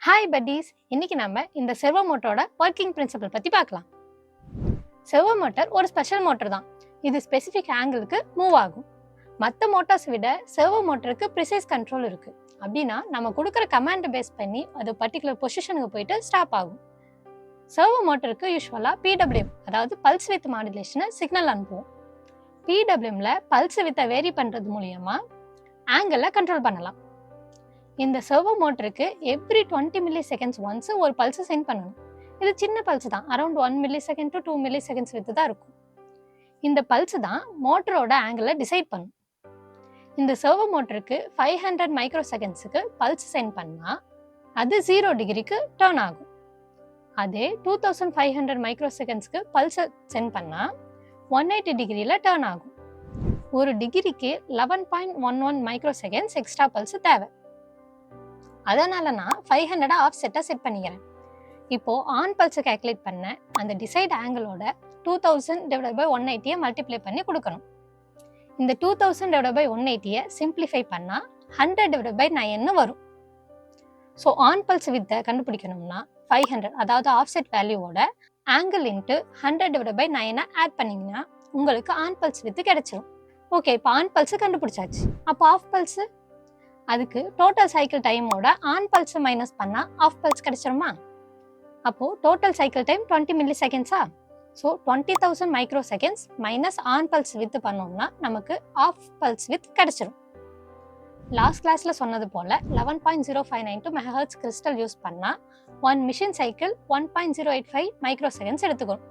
Hi buddies, இன்னைக்கு நம்ம இந்த செர்வோ மோட்டரோட ஒர்க்கிங் பிரின்சிபல் பத்தி பார்க்கலாம். செர்வோ மோட்டர் ஒரு ஸ்பெஷல் மோட்டர் தான். இது ஸ்பெசிஃபிக் ஆங்கிளுக்கு மூவ் ஆகும். மற்ற மோட்டார்ஸ் விட செர்வோ மோட்டருக்கு ப்ரிசைஸ் கண்ட்ரோல் இருக்கு. அப்படின்னா நம்ம கொடுக்குற கமாண்டை பேஸ் பண்ணி அது பர்டிகுலர் பொசிஷனுக்கு போயிட்டு ஸ்டாப் ஆகும். செர்வோ மோட்டருக்கு யூஸ்வலாக PWM அதாவது பல்ஸ் வித் மாடுலேஷனை சிக்னல் அனுப்புவோம். PWMல பல்ஸ் வித்தை வேரி பண்ணுறது மூலியமா ஆங்கிளை கண்ட்ரோல் பண்ணலாம். இந்த செர்வோ மோட்டருக்கு எவ்ரி 20 மில்லி செகண்ட்ஸ் ஒன்ஸ் ஒரு பல்ஸை சென்ட் பண்ணணும். இது சின்ன பல்ஸ் தான், around 1 millisecond to 2 milliseconds with தான் இருக்கும். இந்த பல்ஸ் தான் மோட்டரோட ஆங்கிளை டிசைட் பண்ணும். இந்த செர்வோ மோட்டருக்கு 500 மைக்ரோ செகண்ட்ஸுக்கு பல்ஸ் சென்ட் பண்ணால் அது 0 டிகிரிக்கு டர்ன் ஆகும். அதே 2500 மைக்ரோ செகண்ட்ஸ்க்கு பல்ஸை சென்ட் பண்ணால் 180 டிகிரியில் டர்ன் ஆகும். ஒரு டிகிரிக்கு 11.11 மைக்ரோ செகண்ட்ஸ் எக்ஸ்ட்ரா பல்ஸ் தேவை. அதனால நான் 500 ஆஃப் செட்டை செட் பண்ணிக்கிறேன். இப்போ ஆன் பல்ஸை கால்குலேட் பண்ண அந்த டிசைட் ஆங்கிளோட 2000/180 மல்டிப்ளை பண்ணி கொடுக்கணும். இந்த 2000/180 சிம்பிளிஃபை பண்ணால் 100/9 வரும். ஸோ ஆன் பல்ஸ் வித்தை கண்டுபிடிக்கணும்னா 500 அதாவது ஆஃப் செட் வேல்யூவோட ஆங்கிள் இன்ட்டு 100/9 ஆட் பண்ணிங்கன்னா உங்களுக்கு ஆன் பல்ஸ் வித்து கிடைச்சிடும். ஓகே, இப்போ ஆன் பல்ஸு கண்டுபிடிச்சாச்சு. அப்போ ஆஃப் பல்ஸு அதுக்கு டோட்டல் சைக்கிள் டைமோட ஆன் பல்ஸ் மைனஸ் பண்ணால் ஆஃப் பல்ஸ் கிடைச்சிருமா? அப்போது டோட்டல் சைக்கிள் டைம் 20 மில்லி செகண்ட்ஸா? So 20,000 micro seconds minus on pulse width பண்ணோம்னா நமக்கு ஆஃப் பல்ஸ் வித் கிடைச்சிரும். லாஸ்ட் கிளாஸில் சொன்னது போல் 11.059 MHz கிறிஸ்டல் யூஸ் பண்ணால் 1 மிஷின் சைக்கிள் 1.085 மைக்ரோ செகண்ட்ஸ் எடுத்துக்கணும்.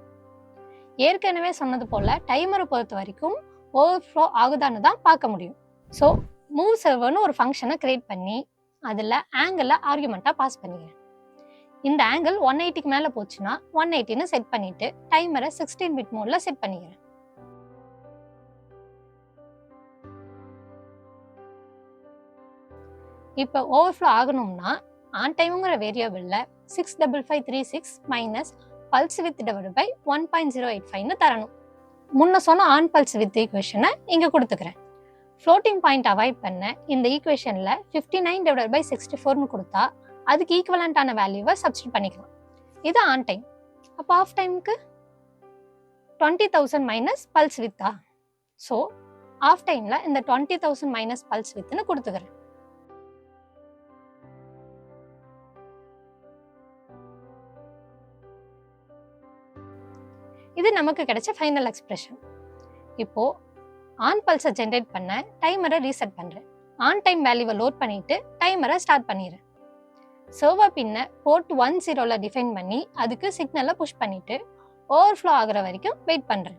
ஏற்கனவே சொன்னது போல் டைமரை பொறுத்த வரைக்கும் ஓவர்ஃப்ளோ ஆகுதான்னு தான் பார்க்க முடியும். ஸோ மூவ் சர்வர்னு ஒரு ஃபங்க்ஷனை கிரியேட் பண்ணி அதில் ஆங்கிளை ஆர்குமெண்ட்டாக பாஸ் பண்ணிக்கிறேன். இந்த ஆங்கிள் 180க்கு மேலே போச்சுன்னா 180ன்னு செட் பண்ணிவிட்டு டைமரை 16 பிட் மோடில் செட் பண்ணிக்கிறேன். இப்போ ஓவர்ஃப்ளோ ஆகணும்னா ஆன் டைமுங்கிற வேரியபிளில் 65536 minus pulse width divided by 1.085ன்னு தரணும். முன்ன சொன்ன ஆன் பல்ஸ் வித் ஈக்குவேஷனை இங்கே கொடுத்துக்கிறேன். ஃப்ளோட்டிங் பாயிண்ட் அவாய்ட் பண்ண இந்த ஈக்குவேஷனில் 59/64ன்னு கொடுத்தா அதுக்கு ஈக்குவலண்டான வேல்யூவை சப்ஸ்டிட் பண்ணிக்கலாம். இது ஆன் டைம். அப்போ ஆஃப் டைமுக்கு 20,000 மைனஸ் பல்ஸ் வித்தா? ஸோ ஆஃப் டைமில் இந்த 20,000 மைனஸ் பல்ஸ் வித்துன்னு கொடுத்துக்கிறேன். இது நமக்கு கிடைச்ச ஃபைனல் எக்ஸ்பிரஷன். இப்போ ஆன் பல்ஸை ஜென்ரேட் பண்ண டைமரை ரீசெட் பண்ணுறேன். ஆன் டைம் வேல்யூவை லோட் பண்ணிவிட்டு டைமரை ஸ்டார்ட் பண்ணிடுறேன். சர்வோ பின்னை போர்ட் 10ல் டிஃபைன் பண்ணி அதுக்கு சிக்னலை புஷ் பண்ணிவிட்டு ஓவர்ஃப்ளோ ஆகிற வரைக்கும் வெயிட் பண்ணுறேன்.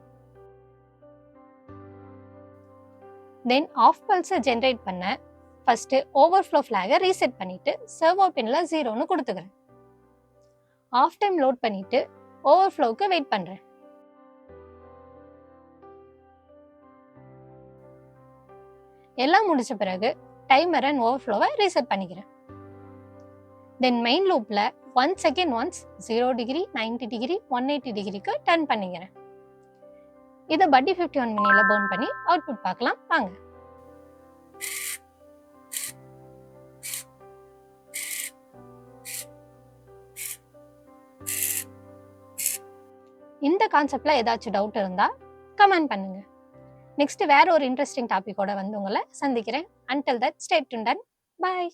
தென் ஆஃப் பல்ஸை ஜென்ரேட் பண்ண ஃபஸ்ட்டு ஓவர்ஃப்ளோ ஃப்ளாகை ரீசெட் பண்ணிவிட்டு சர்வோ பின்னில் 0ன்னு கொடுத்துக்கிறேன். ஆஃப் டைம் லோட் பண்ணிவிட்டு ஓவர்ஃப்ளோவுக்கு வெயிட் பண்ணுறேன். எல்லாம் முடிச்ச பிறகு டைமர் அண்ட் ஓவர்ஃப்ளோவை ரீசெட் பண்ணிக்கிறேன். தென் மெயின் லூப்பில் 1 செகண்ட் ஒன்ஸ் 0 டிகிரி 90 டிகிரி 180 டிகிரிக்கு டர்ன் பண்ணிக்கிறேன். இதை பட்டி 51 மினியில் பர்ன் பண்ணி அவுட்புட் பார்க்கலாம் வாங்க. இந்த கான்செப்ட்ல ஏதாச்சும் டவுட் இருந்தால் கமெண்ட் பண்ணுங்க. நெக்ஸ்ட் வேற ஒரு இன்ட்ரெஸ்டிங் டாபிக்கோட வந்து உங்களை சந்திக்கிறேன். Until that, stay tuned and bye.